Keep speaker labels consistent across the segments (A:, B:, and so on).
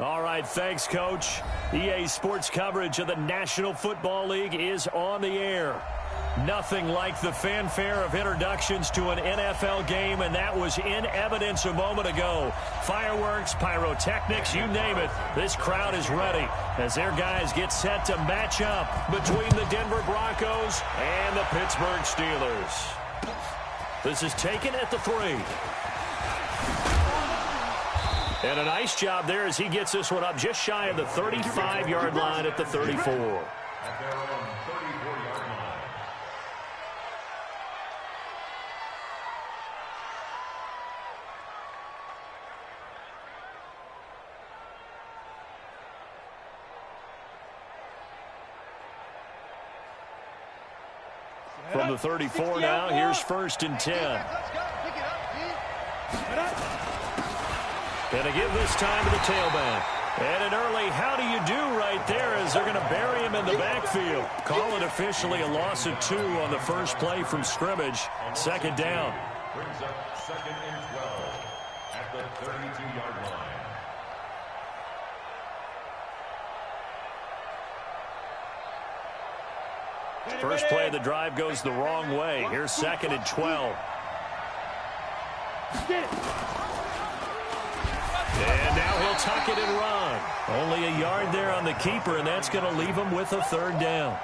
A: All right, thanks, Coach. EA Sports coverage of the National Football League is on the air. Nothing like the fanfare of introductions to an NFL game, and that was in evidence a moment ago. Fireworks, pyrotechnics, you name it. This crowd is ready as their guys get set to match up between the Denver Broncos and the Pittsburgh Steelers. This is taken at the 3. And a nice job there as he gets this one up just shy of the 35-yard line at the 34.
B: At their own 34-yard line.
A: From the 34 now, here's 1st and 10. And a give this time to the tailback. And an early how do you do right there as they're going to bury him in the backfield. Call it officially a loss of 2 on the first play from scrimmage. 2nd down.
B: Brings up 2nd and 12 at the 32-yard line.
A: First play of the drive goes the wrong way. Here's 2nd and 12. And now he'll tuck it and run. Only a yard there on the keeper, and that's going to leave him with a 3rd down.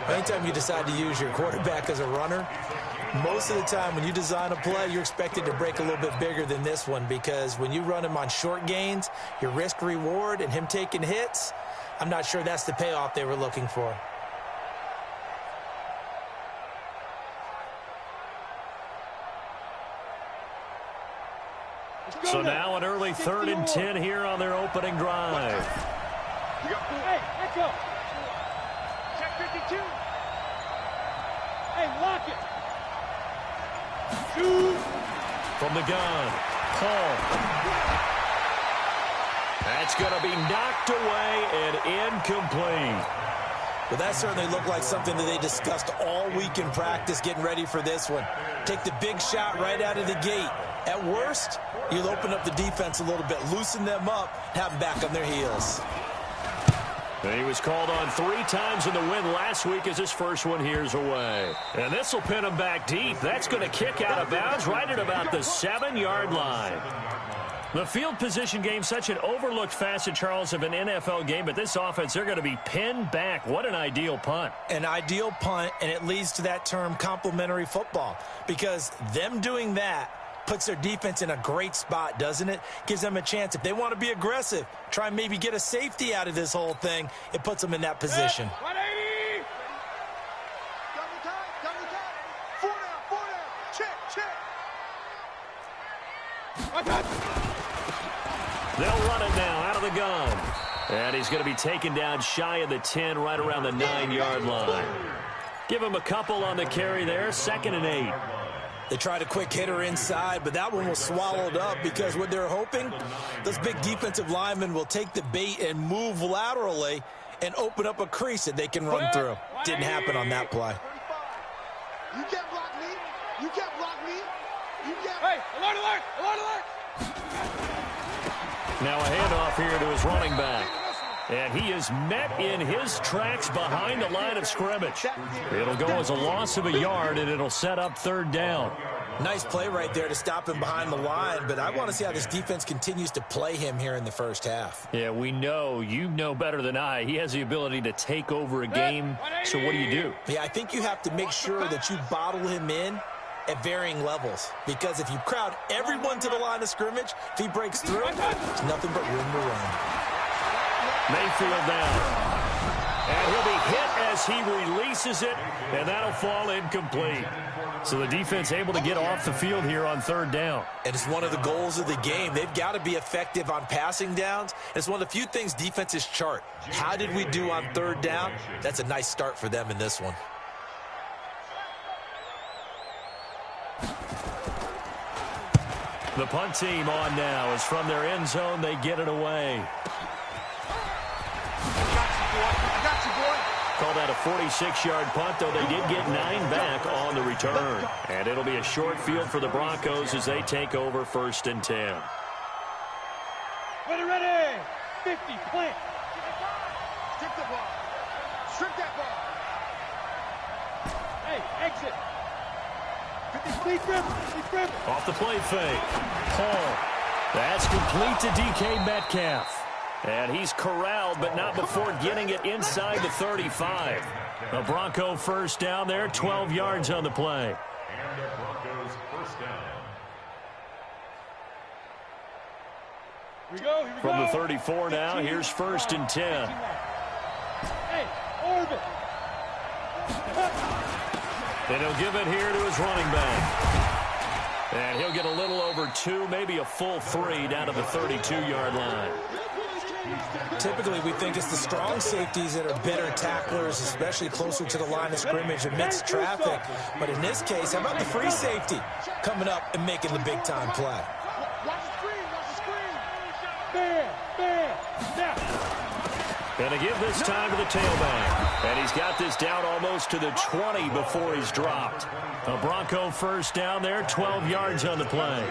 C: Anytime you decide to use your quarterback as a runner, most of the time when you design a play, you're expected to break a little bit bigger than this one, because when you run him on short gains, your risk-reward and him taking hits, I'm not sure that's the payoff they were looking for.
A: So now an early 3rd and 10 here on their opening drive.
D: Hey, let's go. Check 52. Hey, lock it. Shoot.
A: From the gun, Paul. That's going to be knocked away and incomplete.
C: Well, that certainly looked like something that they discussed all week in practice getting ready for this one. Take the big shot right out of the gate. At worst, you'll open up the defense a little bit, loosen them up, have them back on their heels.
A: And he was called on 3 times in the win last week as his first one here's away. And this will pin him back deep. That's going to kick out of bounds right at about the 7-yard line. The field position game, such an overlooked facet, Charles, of an NFL game, but this offense, they're going to be pinned back. What an ideal punt.
C: An ideal punt, and it leads to that term complementary football, because them doing that puts their defense in a great spot, doesn't it? Gives them a chance. If they want to be aggressive, try and maybe get a safety out of this whole thing, it puts them in that position.
D: 180. Double time. 4 down. Check. I got you.
A: They'll run it now out of the gun. And he's going to be taken down shy of the 10, right around the 9-yard line. Give him a couple on the carry there, 2nd and 8.
C: They tried a quick hitter inside, but that one was swallowed up because what they're hoping, those big defensive linemen will take the bait and move laterally and open up a crease that they can run through. Didn't happen on that play.
D: You can't block me. You can't block me. You can't. Hey, alert, alert, alert, alert.
A: Now a handoff here to his running back. And he is met in his tracks behind the line of scrimmage. It'll go as a loss of a yard, and it'll set up 3rd down.
C: Nice play right there to stop him behind the line, but I want to see how this defense continues to play him here in the first half.
A: Yeah, we know, you know better than I, he has the ability to take over a game. So what do you do?
C: Yeah, I think you have to make sure that you bottle him in at varying levels, because if you crowd everyone to the line of scrimmage, if he breaks through, there's nothing but room to run.
A: Mayfield down. And he'll be hit as he releases it, and that'll fall incomplete. So the defense able to get off the field here on 3rd down.
C: And it's one of the goals of the game. They've got to be effective on passing downs. It's one of the few things defenses chart. How did we do on 3rd down? That's a nice start for them in this one.
A: The punt team on now is from their end zone. They get it away.
D: I got you, boy.
A: Call that a 46-yard punt, though they did get 9 back on the return. And it'll be a short field for the Broncos as they take over 1st and 10.
D: Ready, ready. 50, plant. Stick the ball. Strip that ball. Hey, exit. 50,
A: off the play fake. Paul. That's complete to DK Metcalf. And he's corralled, but not before getting it inside the 35. The Bronco first down there, 12 yards on the play.
B: And the Broncos first down.
D: Here we go.
A: From the 34 now, here's 1st and 10.
D: Hey, orbit.
A: And he'll give it here to his running back. And he'll get a little over 2, maybe a full 3 down to the 32-yard line.
C: Typically, we think it's the strong safeties that are better tacklers, especially closer to the line of scrimmage amidst traffic. But in this case, how about the free safety coming up and making the big-time play?
D: Watch the screen. Watch the screen. Bam. Now.
A: And to give this time to the tailback. And he's got this down almost to the 20 before he's dropped. A Bronco first down there, 12 yards on the play.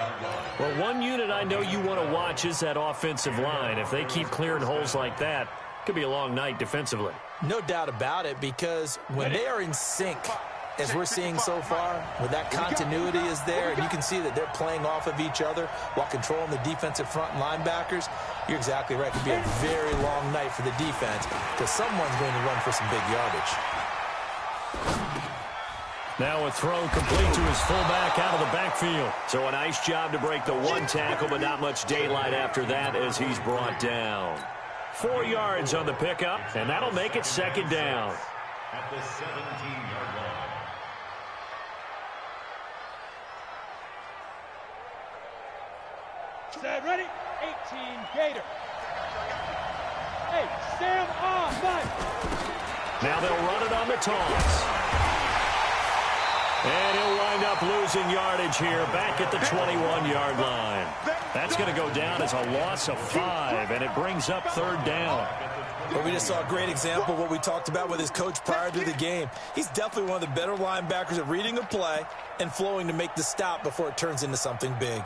A: Well, one unit I know you want to watch is that offensive line. If they keep clearing holes like that, it could be a long night defensively.
C: No doubt about it, because when they are in sync, as we're seeing so far, where that continuity is there, and you can see that they're playing off of each other while controlling the defensive front linebackers, you're exactly right. It could be a very long night for the defense because someone's going to run for some big yardage.
A: Now a throw complete to his fullback out of the backfield. So a nice job to break the one tackle, but not much daylight after that as he's brought down. 4 yards on the pickup, and that'll make it 2nd down.
B: At the 17-yard line.
D: Set, ready? 18, Gator. Hey, Sam on, Mike.
A: Now they'll run it on the toss. And he'll wind up losing yardage here back at the 21-yard line. That's going to go down as a loss of 5, and it brings up 3rd down.
C: Well, we just saw a great example of what we talked about with his coach prior to the game. He's definitely one of the better linebackers at reading a play and flowing to make the stop before it turns into something big.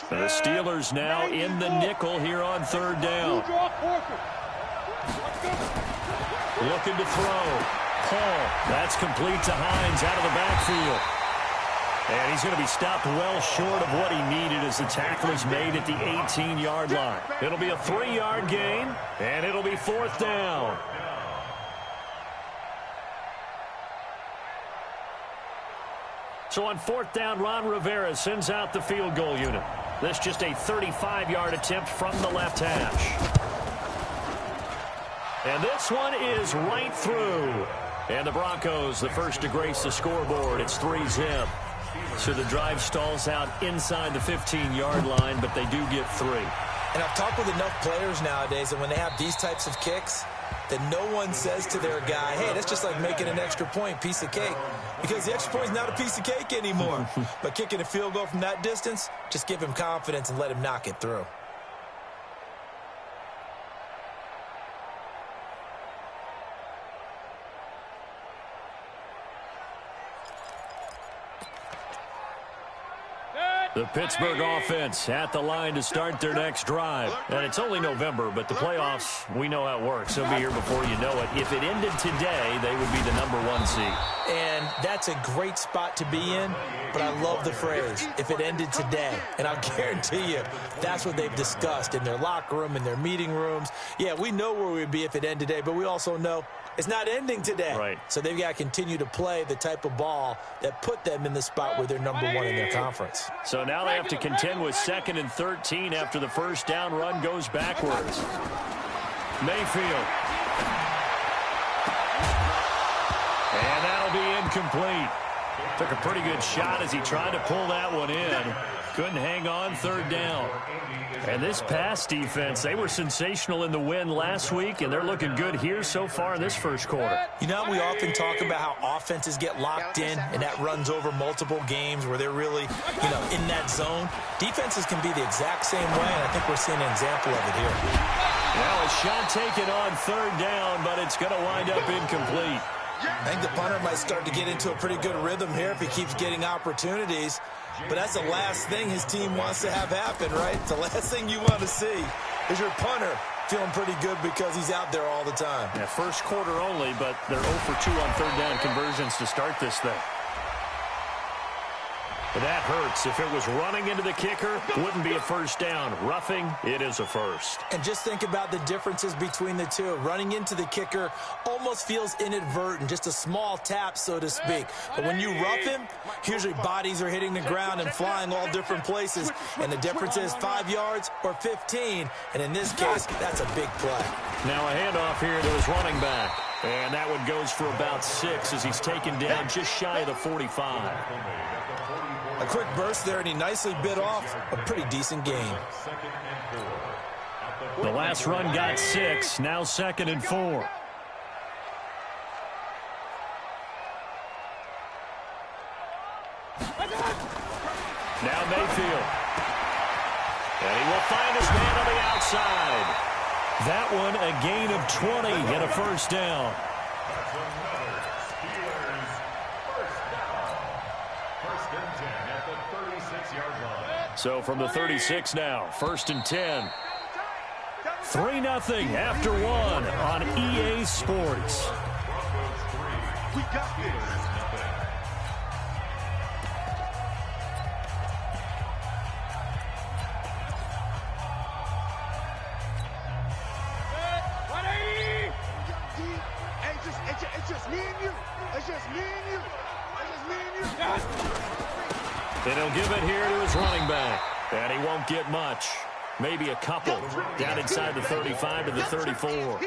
A: The Steelers now in the nickel here on 3rd down. Looking to throw. Paul. That's complete to Hines out of the backfield. And he's going to be stopped well short of what he needed as the tackle is made at the 18-yard line. It'll be a 3-yard gain, and it'll be 4th down. So on 4th down, Ron Rivera sends out the field goal unit. This just a 35-yard attempt from the left hash. And this one is right through. And the Broncos, the first to grace the scoreboard. It's 3-zip. So the drive stalls out inside the 15-yard line, but they do get 3.
C: And I've talked with enough players nowadays that when they have these types of kicks, that no one says to their guy, hey, that's just like making an extra point, piece of cake. Because the extra point is not a piece of cake anymore. But kicking a field goal from that distance, just give him confidence and let him knock it through.
A: The Pittsburgh offense at the line to start their next drive. And it's only November, but the playoffs, we know how it works. They'll be here before you know it. If it ended today, they would be the #1 seed.
C: And that's a great spot to be in, but I love the phrase, if it ended today. And I'll guarantee you, that's what they've discussed in their locker room, in their meeting rooms. Yeah, we know where we'd be if it ended today, but we also know it's not ending today.
A: Right.
C: So they've got to continue to play the type of ball that put them in the spot where they're #1 in their conference.
A: So now they have to contend with 2nd and 13 after the first down run goes backwards. Mayfield. And that'll be incomplete. Took a pretty good shot as he tried to pull that one in. Couldn't hang on, 3rd down. And this pass defense, they were sensational in the win last week, and they're looking good here so far in this first quarter.
C: You know, we often talk about how offenses get locked in, and that runs over multiple games where they're really, in that zone. Defenses can be the exact same way, and I think we're seeing an example of it here.
A: Now a shot taken on 3rd down, but it's going to wind up incomplete.
C: I think the punter might start to get into a pretty good rhythm here if he keeps getting opportunities. But that's the last thing his team wants to have happen, right? The last thing you want to see is your punter feeling pretty good because he's out there all the time.
A: Yeah, first quarter only, but they're 0 for 2 on third down conversions to start this thing. But that hurts. If it was running into the kicker, wouldn't be a first down. Roughing, it is a first.
C: And just think about the differences between the two. Running into the kicker almost feels inadvertent, just a small tap, so to speak. But when you rough him, usually bodies are hitting the ground and flying all different places. And the difference is 5 yards or 15. And in this case, that's a big play.
A: Now a handoff here to his running back. And that one goes for about 6 as he's taken down just shy of the 45.
C: A quick burst there, and he nicely bit off a pretty decent gain.
A: The last run got 6, now 2nd and 4. Now Mayfield. And he will find his man on the outside. That one a gain of 20 and a first down. So from the 36 now, 1st and 10. 3-0 after 1 on EA Sports.
D: We got this. It's just me and you. It's just me and you. It's just me and you.
A: And he'll give it here to his running back. And he won't get much. Maybe a couple. Down inside the 35 to the 34.
C: Well,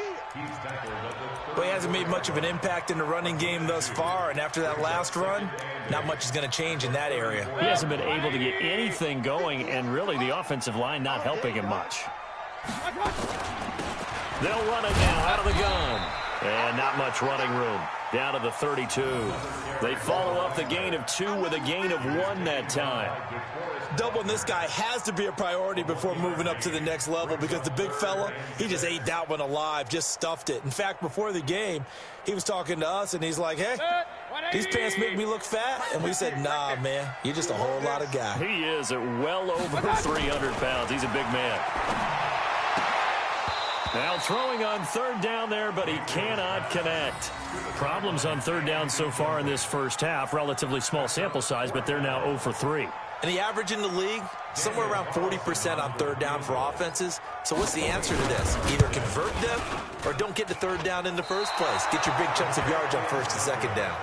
C: he hasn't made much of an impact in the running game thus far. And after that last run, not much is going to change in that area.
A: He hasn't been able to get anything going. And really the offensive line not helping him much. They'll run it now out of the gun. And not much running room. Down to the 32. They follow up the gain of 2 with a gain of 1 that time.
C: Doubling this guy has to be a priority before moving up to the next level because the big fella, he just ate that one alive, just stuffed it. In fact, before the game, he was talking to us, and he's like, hey, these pants make me look fat. And we said, nah, man, you're just a whole lot of guy.
A: He is at well over 300 pounds. He's a big man. Now throwing on third down there, but he cannot connect. Problems on third down so far in this first half. Relatively small sample size, but they're now 0 for 3.
C: And the average in the league, somewhere around 40% on third down for offenses. So what's the answer to this? Either convert them or don't get to third down in the first place. Get your big chunks of yards on 1st and 2nd down.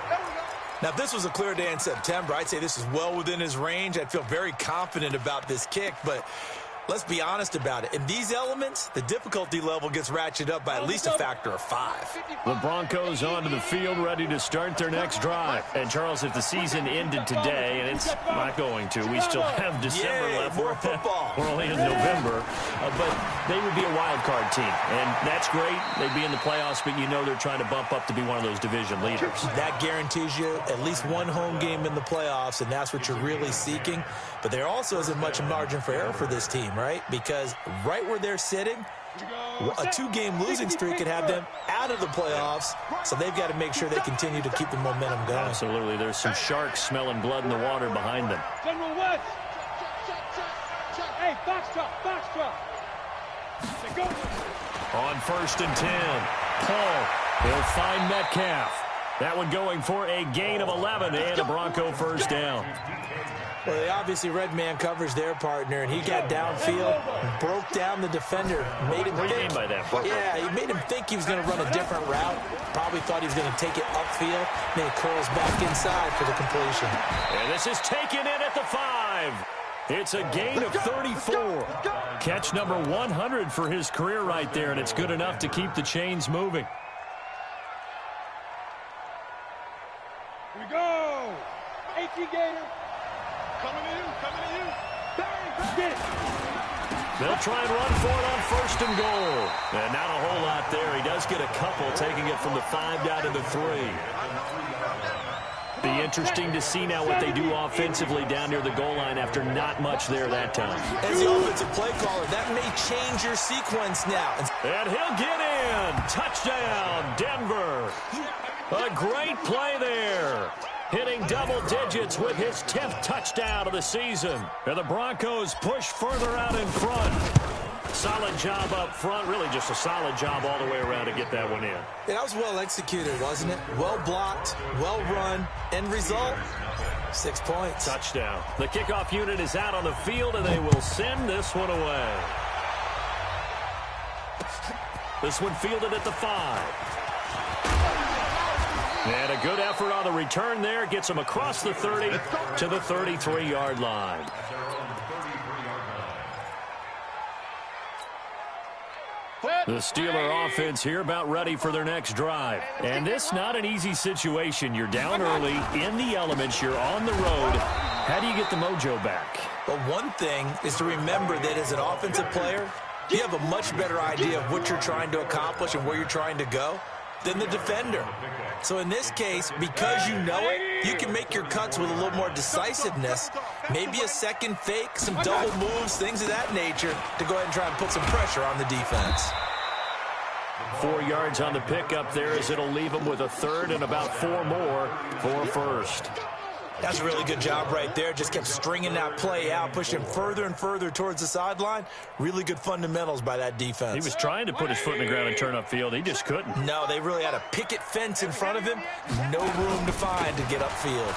C: Now, if this was a clear day in September, I'd say this is well within his range. I'd feel very confident about this kick, but let's be honest about it. In these elements, the difficulty level gets ratcheted up by at least a factor of 5.
A: The Broncos onto the field, ready to start their next drive. And, Charles, if the season ended today, and it's not going to, we still have December left.
C: More football.
A: We're only in November. But they would be a wild card team. And that's great. They'd be in the playoffs, but you know they're trying to bump up to be one of those division leaders.
C: That guarantees you at least one home game in the playoffs, and that's what you're really seeking. But there also isn't much margin for error for this team, right? Because right where they're sitting, a 2-game losing streak could have them out of the playoffs, so they've got to make sure they continue to keep the momentum going.
A: Absolutely. There's some sharks smelling blood in the water behind them.
D: General West. Hey, box drop. Go.
A: On 1st and 10, Paul, he'll find Metcalf. That one going for a gain of 11 and a Bronco first down.
C: Well, they obviously red man covers their partner, and he got downfield, broke down the defender, made him
A: What do you
C: think.
A: mean by that?
C: Yeah, he made him think he was going to run a different route. Probably thought he was going to take it upfield. Then he curls back inside for the completion.
A: And this is taken in at the 5. It's a gain of 34. Catch number 100 for his career right there, and it's good enough to keep the chains moving.
D: Here we go. 18 Gator. Coming to you. Bang, get it.
A: They'll try and run for it on 1st and goal. And not a whole lot there. He does get a couple, taking it from the 5 down to the 3. Be interesting to see now what they do offensively down near the goal line after not much there that time.
C: As the offensive play caller, that may change your sequence now.
A: And he'll get in. again. Touchdown, Denver. A great play there. Hitting double digits with his 10th touchdown of the season. And the Broncos push further out in front. Solid job up front. Really just a solid job all the way around to get that one in.
C: Yeah, that was well executed, wasn't it? Well blocked, well run. End result, 6 points.
A: Touchdown. The kickoff unit is out on the field, and they will send this one away. This one fielded at the 5. And a good effort on the return there. Gets him across the 30 to the 33-yard line. The Steeler offense here about ready for their next drive. And this not an easy situation. You're down early, in the elements, you're on the road. How do you get the mojo back?
C: Well, one thing is to remember that as an offensive player, you have a much better idea of what you're trying to accomplish and where you're trying to go than the defender. So in this case, because you know it, you can make your cuts with a little more decisiveness, maybe a second fake, some double moves, things of that nature, to go ahead and try and put some pressure on the defense.
A: 4 yards on the pickup there as it'll leave them with a third and about 4 more for first.
C: That's a really good job right there. Just kept stringing that play out, pushing further and further towards the sideline. Really good fundamentals by that defense.
A: He was trying to put his foot in the ground and turn upfield. He just couldn't.
C: No, they really had a picket fence in front of him. No room to find to get upfield.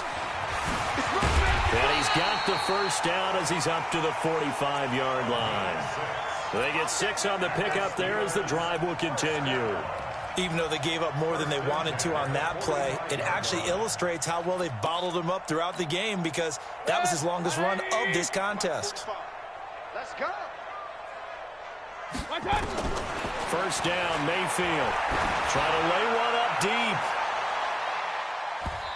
A: And he's got the first down as he's up to the 45-yard line. They get 6 on the pickup there as the drive will continue.
C: Even though they gave up more than they wanted to on that play, it actually illustrates how well they bottled him up throughout the game because that was his longest run of this contest.
D: Let's go.
A: First down, Mayfield. Trying to lay one up deep.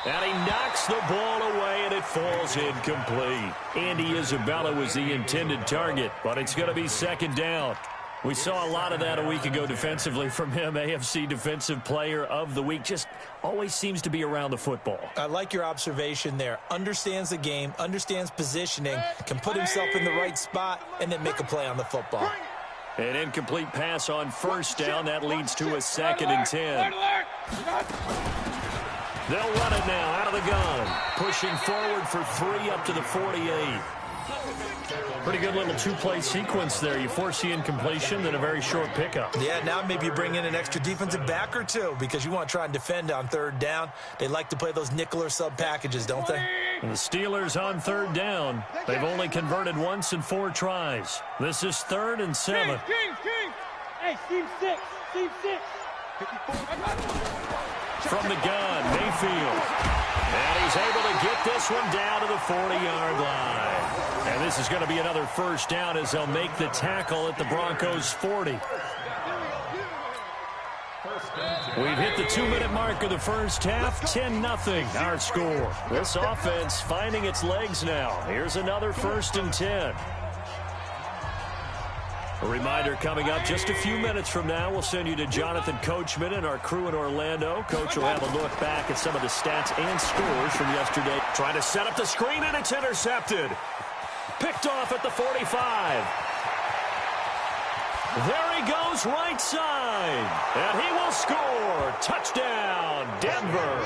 A: And he knocks the ball away, and it falls incomplete. Andy Isabella was the intended target, but it's going to be second down. We saw a lot of that a week ago defensively from him. AFC Defensive Player of the Week. Just always seems to be around the football.
C: I like your observation there. Understands the game, understands positioning, can put himself in the right spot, and then make a play on the football.
A: An incomplete pass on first down. That leads to a 2nd and 10. They'll run it now out of the gun. Pushing forward for 3 up to the 48. Pretty good little 2-play sequence there. You force the incompletion, then a very short pickup.
C: Yeah, now maybe you bring in an extra defensive back or two because you want to try and defend on third down. They like to play those nickel or sub packages, don't they?
A: And the Steelers on third down. They've only converted once in 4 tries. This is 3rd and 7.
D: King. Hey, Team 6.
A: From the gun, Mayfield. And he's able to get this one down to the 40-yard line. And this is going to be another first down as they'll make the tackle at the Broncos' 40. We've hit the 2-minute mark of the first half. 10-0 our score. This offense finding its legs now. Here's another 1st and 10. A reminder coming up just a few minutes from now. We'll send you to Jonathan Coachman and our crew in Orlando. Coach will have a look back at some of the stats and scores from yesterday. Trying to set up the screen, and it's intercepted. Picked off at the 45. There he goes right side. And he will score. Touchdown, Denver.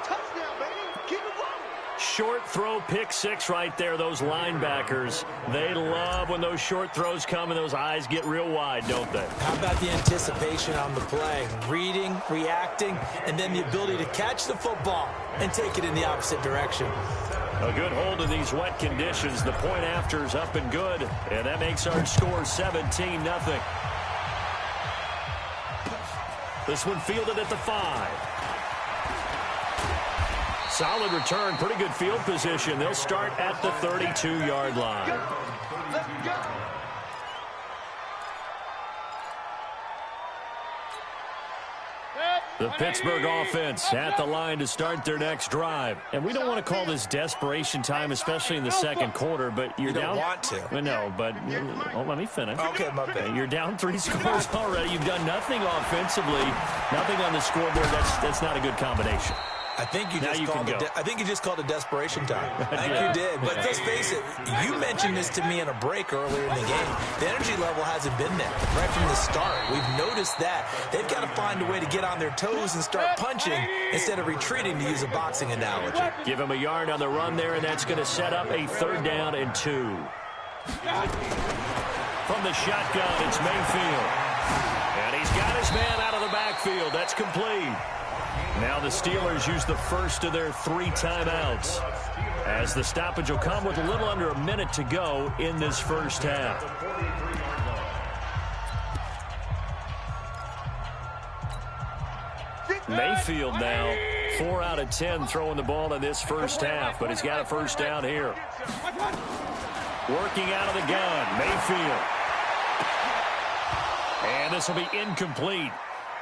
D: Touchdown, baby. Keep it rolling.
A: Short throw, pick 6 right there. Those linebackers, they love when those short throws come and those eyes get real wide, don't they?
C: How about the anticipation on the play? Reading, reacting, and then the ability to catch the football and take it in the opposite direction.
A: A good hold in these wet conditions. The point after is up and good, and that makes our score 17-0. This one fielded at the 5. Solid return, pretty good field position. They'll start at the 32-yard line.
D: Let's go.
A: The Pittsburgh offense at the line to start their next drive. And we don't want to call this desperation time, especially in the second quarter, but you're down.
C: You don't want to.
A: No, but let me finish.
C: Okay, my bad.
A: You're down 3 scores already. You've done nothing offensively, nothing on the scoreboard. That's not a good combination.
C: I think you just called it desperation time. I think you did. But let's face it, you mentioned this to me in a break earlier in the game. The energy level hasn't been there right from the start. We've noticed that. They've got to find a way to get on their toes and start punching instead of retreating, to use a boxing analogy.
A: Give him a yard on the run there, and that's going to set up a 3rd down and 2. From the shotgun, it's Mayfield. And he's got his man out of the backfield. That's complete. Now the Steelers use the first of their 3 timeouts, as the stoppage will come with a little under a minute to go in this first half. Mayfield now 4 out of 10 throwing the ball in this first half, but he's got a first down here. Working out of the gun, Mayfield. And this will be incomplete.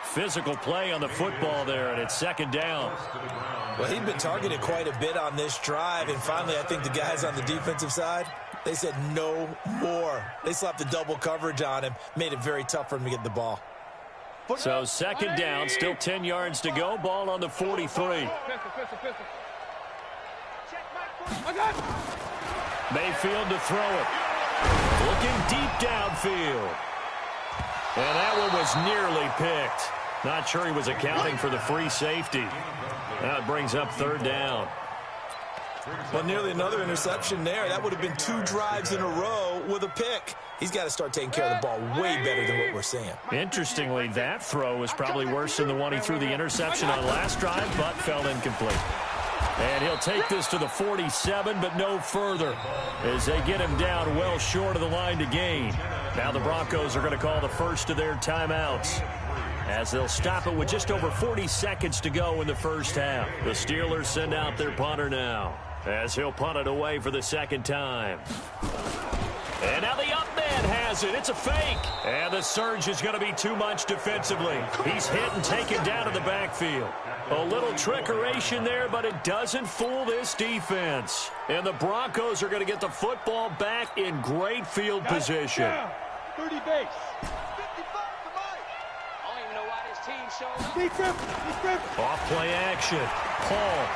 A: Physical play on the football there, and it's 2nd down.
C: Well, he'd been targeted quite a bit on this drive, and finally I think the guys on the defensive side, they said no more. They slapped the double coverage on him, made it very tough for him to get the ball.
A: So 2nd down, still 10 yards to go, ball on the 43. Mayfield to throw it. Looking deep downfield. And that one was nearly picked. Not sure he was accounting for the free safety. That brings up 3rd down.
C: Well, nearly another interception there. That would have been 2 drives in a row with a pick. He's got to start taking care of the ball way better than what we're seeing.
A: Interestingly, that throw was probably worse than the one he threw the interception on last drive, but fell incomplete. And he'll take this to the 47, but no further, as they get him down well short of the line to gain. Now the Broncos are going to call the first of their timeouts, as they'll stop it with just over 40 seconds to go in the first half. The Steelers send out their punter now, as he'll punt it away for the 2nd time. And now the up man has it. It's a fake. And the surge is going to be too much defensively. He's hit and taken down to the backfield. A little trickeration there, but it doesn't fool this defense. And the Broncos are going to get the football back in great field position.
D: 30 base. 55 to Mike. I don't even know why this team showed up.
A: Off play action. Paul.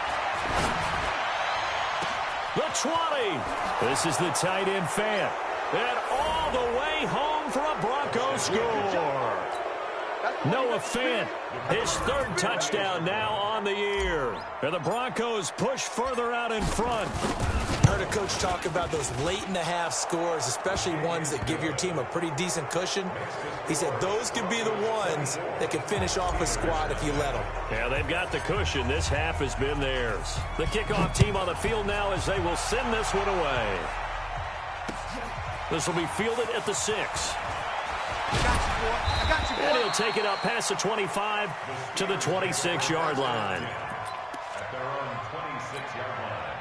A: The 20. This is the tight end Fant. And all the way home for a Broncos score. Noah Fant, his 3rd touchdown now on the year. And the Broncos push further out in front.
C: Heard a coach talk about those late-in-the-half scores, especially ones that give your team a pretty decent cushion. He said those could be the ones that can finish off a squad if you let them.
A: Yeah, they've got the cushion. This half has been theirs. The kickoff team on the field now, as they will send this one away. This will be fielded at the 6.
D: I got you, boy.
A: And he'll take it up past the 25 to the 26-yard line.
B: At their own 26-yard line.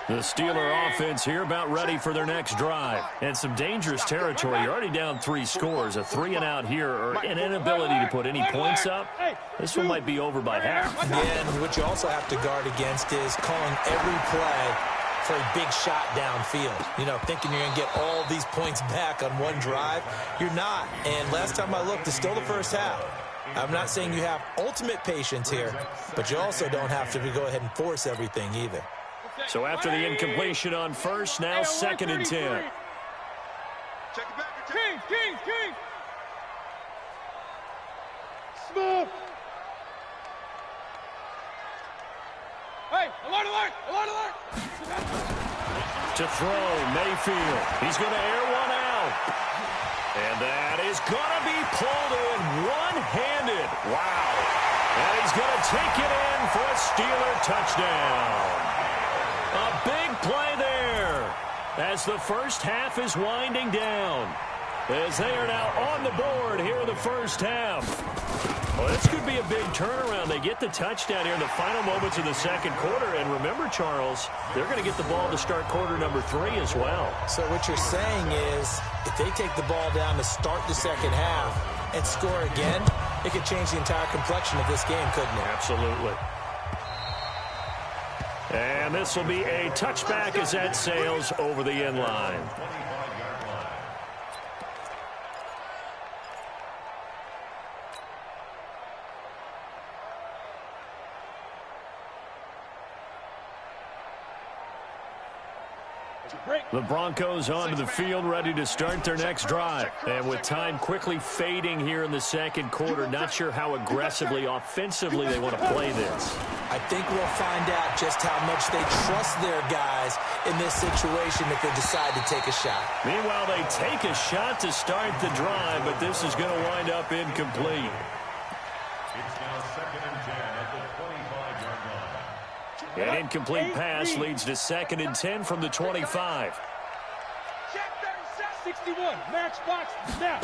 A: The Steeler offense here about ready for their next drive. And some dangerous territory. You're already down 3 scores. A 3-and-out here, or an inability to put any points up. This one might be over by half.
C: Again, what you also have to guard against is calling every play for a big shot downfield. You know, thinking you're going to get all these points back on one drive. You're not. And last time I looked, it's still the first half. I'm not saying you have ultimate patience here, but you also don't have to go ahead and force everything either.
A: So after the incompletion on first, now 2nd and 10.
D: Check it back. King. Smooth. Hey, alert.
A: To throw, Mayfield. He's going to air one out. And that is going to be pulled in one-handed. Wow. And he's going to take it in for a Steeler touchdown. A big play there as the first half is winding down, as they are now on the board here in the first half. Well, this could be a big turnaround. They get the touchdown here in the final moments of the second quarter. And remember, Charles, they're going to get the ball to start quarter number 3 as well.
C: So what you're saying is if they take the ball down to start the second half and score again, it could change the entire complexion of this game, couldn't it?
A: Absolutely. And this will be a touchback as that sails over the end line. The Broncos onto the field, ready to start their next drive. And with time quickly fading here in the second quarter, not sure how aggressively, offensively they want to play this.
C: I think we'll find out just how much they trust their guys in this situation if they decide to take a shot.
A: Meanwhile, they take a shot to start the drive, but this is going to wind up incomplete.
B: It's now 2nd and 10 at the 25-yard line.
A: An incomplete pass leads to 2nd and 10 from the 25.
D: 61, match box, now.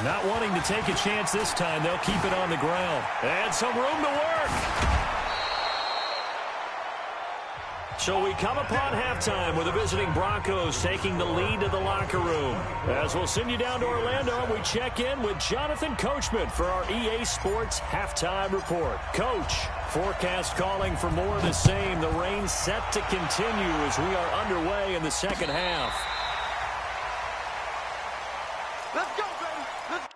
A: Not wanting to take a chance this time, they'll keep it on the ground. And some room to work. So we come upon halftime with the visiting Broncos taking the lead to the locker room. As we'll send you down to Orlando, we check in with Jonathan Coachman for our EA Sports Halftime Report. Coach, forecast calling for more of the same. The rain set to continue as we are underway in the second half.
D: Let's go, baby. Let's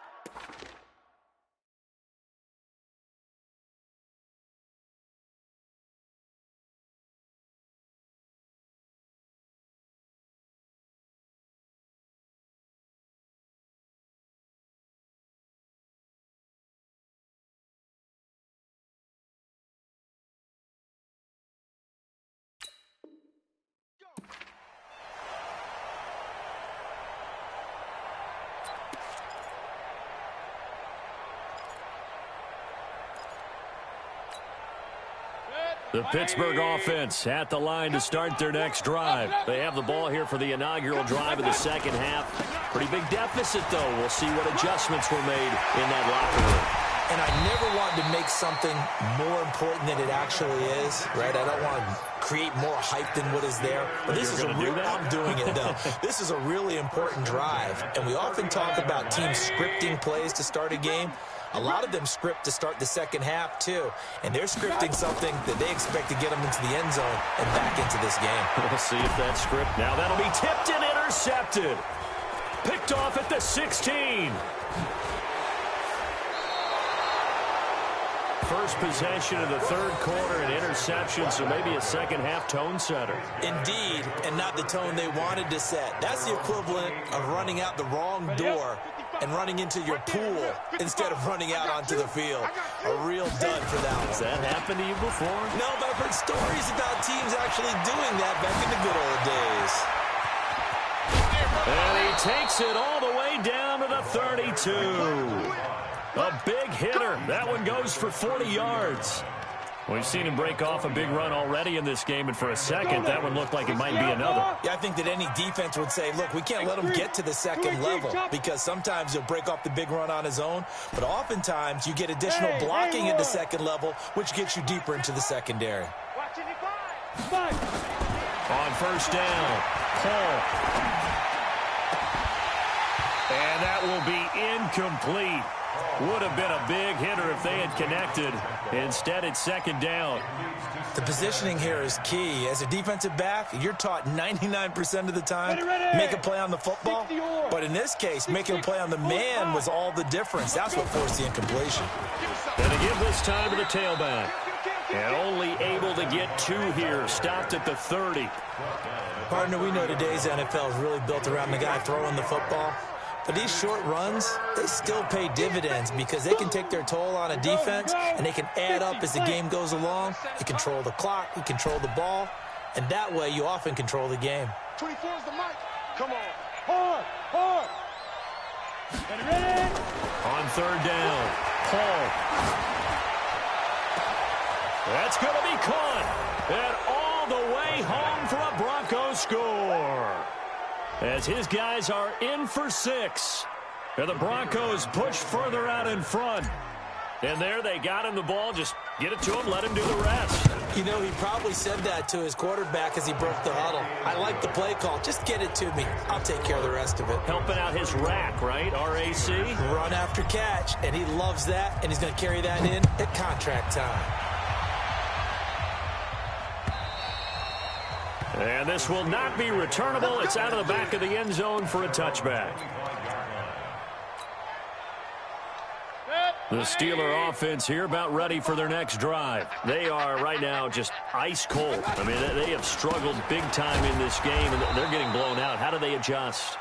A: The Pittsburgh offense at the line to start their next drive. They have the ball here for the inaugural drive of the second half. Pretty big deficit, though. We'll see what adjustments were made in that locker room.
C: And I never want to make something more important than it actually is, right? I don't want to create more hype than what is there. But this is a real, I'm doing it, though. This is a really important drive. And we often talk about teams scripting plays to start a game. A lot of them script to start the second half, too. And they're scripting something that they expect to get them into the end zone and back into this game.
A: We'll see if that script. Now that'll be tipped and intercepted. Picked off at the 16. First possession of the third quarter, an interception, so maybe a second half tone setter.
C: Indeed, and not the tone they wanted to set. That's the equivalent of running out the wrong door and running into your pool instead of running out onto the field. A real dud for that one.
A: Has that happened to you before?
C: No, but I've heard stories about teams actually doing that back in the good old days.
A: And he takes it all the way down to the 32. A big hitter. That one goes for 40 yards. We've seen him break off a big run already in this game, and for a second, that one looked like it might be another.
C: Yeah, I think that any defense would say, look, we can't let him get to the second level because sometimes he'll break off the big run on his own, but oftentimes you get additional blocking at the second level, which gets you deeper into the secondary.
A: On first down, Paul. And that will be incomplete. Would have been a big hitter if they had connected. Instead, it's second down.
C: The positioning here is key. As a defensive back, you're taught 99% of the time, make a play on the football. But in this case, making a play on the man was all the difference. That's what forced the incompletion.
A: And to give this time to the tailback. And only able to get two here. Stopped at the 30.
C: Partner, we know today's NFL is really built around the guy throwing the football. But these short runs, they still pay dividends because they can take their toll on a defense and they can add up as the game goes along. You control the clock, you control the ball, and that way you often control the game.
D: 24 is the mic. Come on. Hard, hard. Ready?
A: On third down, Paul. That's going to be caught. And all the way home for a Broncos score. As his guys are in for 6. And the Broncos push further out in front. And there they got him the ball. Just get it to him, let him do the rest.
C: You know, he probably said that to his quarterback as he broke the huddle. I like the play call. Just get it to me. I'll take care of the rest of it.
A: Helping out his rack, right? RAC.
C: Run after catch, and he loves that, and he's going to carry that in at contract time.
A: And this will not be returnable. It's out of the back of the end zone for a touchback. The Steeler offense here about ready for their next drive. They are right now just ice cold. I mean, they have struggled big time in this game, and they're getting blown out. How do they adjust?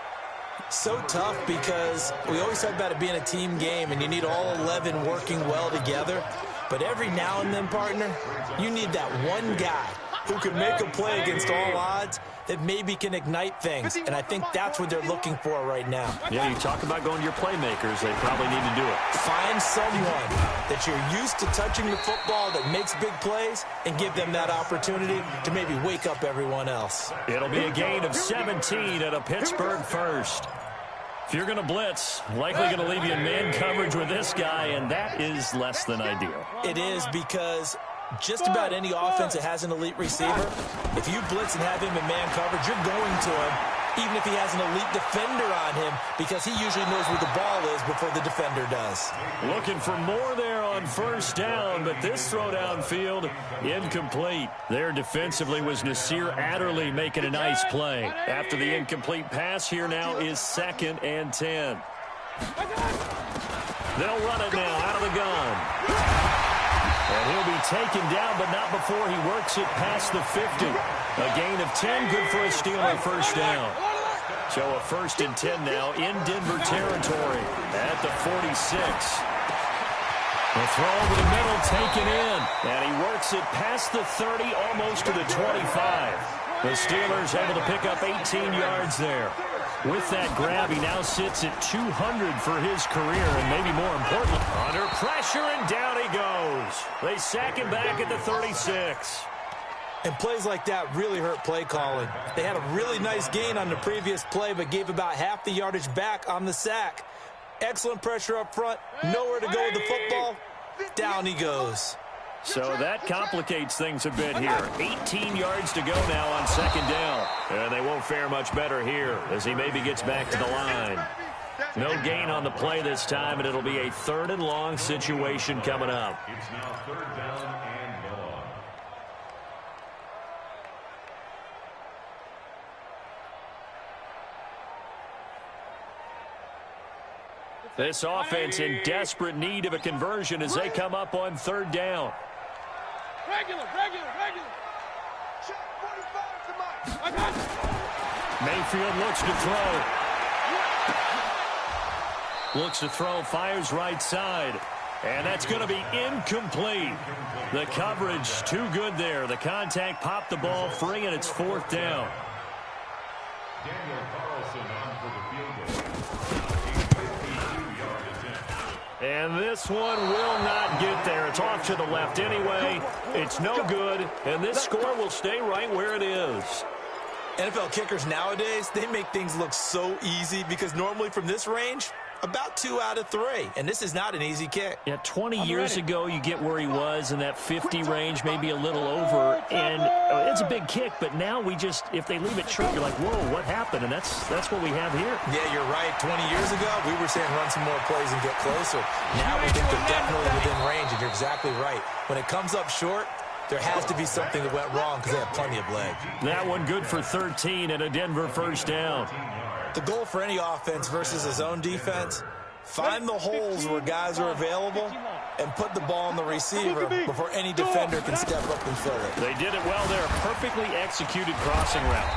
C: So tough because we always talk about it being a team game, and you need all 11 working well together. But every now and then, partner, you need that one guy who can make a play against all odds that maybe can ignite things. And I think that's what they're looking for right now.
A: Yeah, you talk about going to your playmakers. They probably need to do it.
C: Find someone that you're used to touching the football that makes big plays and give them that opportunity to maybe wake up everyone else.
A: It'll be a gain of 17 at a Pittsburgh first. If you're going to blitz, likely going to leave you in man coverage with this guy, and that is less than ideal.
C: It is because just about any offense that has an elite receiver, if you blitz and have him in man coverage, you're going to him, even if he has an elite defender on him, because he usually knows where the ball is before the defender does.
A: Looking for more there on first down, but this throw downfield incomplete. There defensively was Nasir Adderley making a nice play. After the incomplete pass, here now is 2nd and 10. They'll run it now out of the gun. And he'll be taken down, but not before he works it past the 50. A gain of 10, good for a Steeler first down. So a 1st and 10 now in Denver territory at the 46. The throw over the middle taken in, and he works it past the 30, almost to the 25. The Steelers able to pick up 18 yards there. With that grab, he now sits at 200 for his career, and maybe more importantly, under pressure, and down he goes. They sack him back at the 36.
C: And plays like that really hurt play calling. They had a really nice gain on the previous play, but gave about half the yardage back on the sack. Excellent pressure up front, nowhere to go with the football. Down he goes.
A: So that complicates things a bit here. 18 yards to go now on 2nd down. And they won't fare much better here as he maybe gets back to the line. No gain on the play this time, and it'll be a 3rd and long situation coming up.
B: It's now 3rd down and long.
A: This offense in desperate need of a conversion as they come up on 3rd down.
D: Regular.
A: Mayfield looks to throw, fires right side, and that's going to be incomplete. The coverage too good there. The contact popped the ball free, and it's 4th down.
B: Daniel Carlson on for the field goal.
A: And this one will not get there. It's off to the left anyway. It's no good, and this score will stay right where it is.
C: NFL kickers nowadays, they make things look so easy because normally from this range, about 2 out of 3. And this is not an easy kick.
A: Yeah, 20 years ago, you get where he was in that 50 range, maybe a little over. And it's a big kick, but now we just, if they leave it short, you're like, whoa, what happened? And that's what we have here.
C: Yeah, you're right. 20 years ago, we were saying run some more plays and get closer. Now we think they're definitely within range, and you're exactly right. When it comes up short, there has to be something that went wrong because they have plenty of leg.
A: That one good for 13 and a Denver first down.
C: The goal for any offense versus a zone defense, find the holes where guys are available and put the ball on the receiver before any defender can step up and fill it.
A: They did it well there. Perfectly executed crossing route.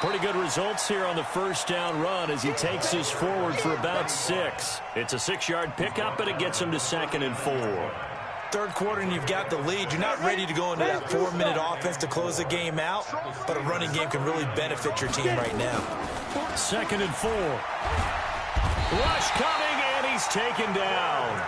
A: Pretty good results here on the first down run as he takes this forward for about 6. It's a 6-yard pickup, and it gets him to 2nd and 4.
C: Third quarter and you've got the lead. You're not ready to go into that 4-minute offense to close the game out, but a running game can really benefit your team right now.
A: 2nd and 4. Rush coming, and he's taken down.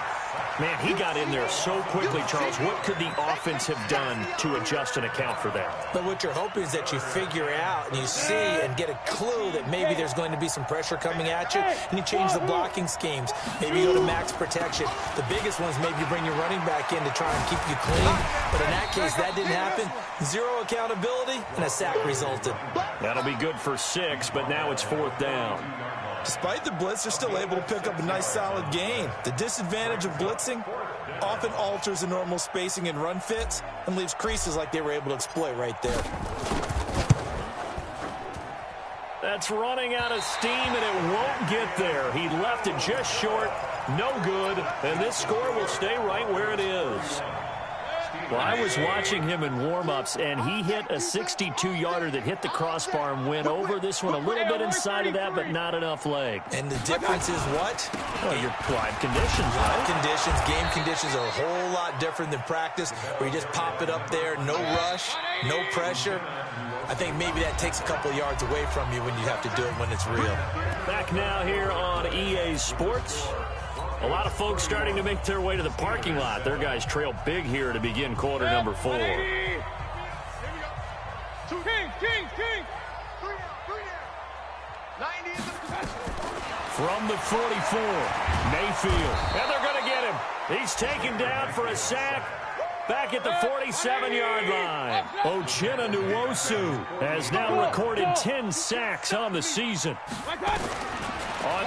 A: Man, he got in there so quickly, Charles. What could the offense have done to adjust and account for that?
C: But what you're hoping is that you figure out and you see and get a clue that maybe there's going to be some pressure coming at you, and you change the blocking schemes. Maybe you go to max protection. The biggest ones, maybe you bring your running back in to try and keep you clean. But in that case, that didn't happen. 0 accountability, and a sack resulted.
A: That'll be good for 6, but now it's 4th down.
C: Despite the blitz, they're still able to pick up a nice solid gain. The disadvantage of blitzing often alters the normal spacing and run fits and leaves creases like they were able to exploit right there.
A: That's running out of steam, and it won't get there. He left it just short, No good, and this score will stay right where it is. Well, I was watching him in warm-ups, and he hit a 62-yarder that hit the crossbar and went over. This one a little bit inside of that, but not enough leg.
C: And the difference is what?
A: Well, your live conditions, right?
C: Conditions, game conditions are a whole lot different than practice, where you just pop it up there, no rush, no pressure. I think maybe that takes a couple of yards away from you when you have to do it when it's real.
A: Back now here on EA Sports. A lot of folks starting to make their way to the parking lot. Their guys trail big here to begin quarter number 4.
D: King.
A: From the 44, Mayfield. And they're going to get him. He's taken down for a sack. Back at the 47-yard line. Uchenna Nwosu has now recorded 10 sacks on the season. On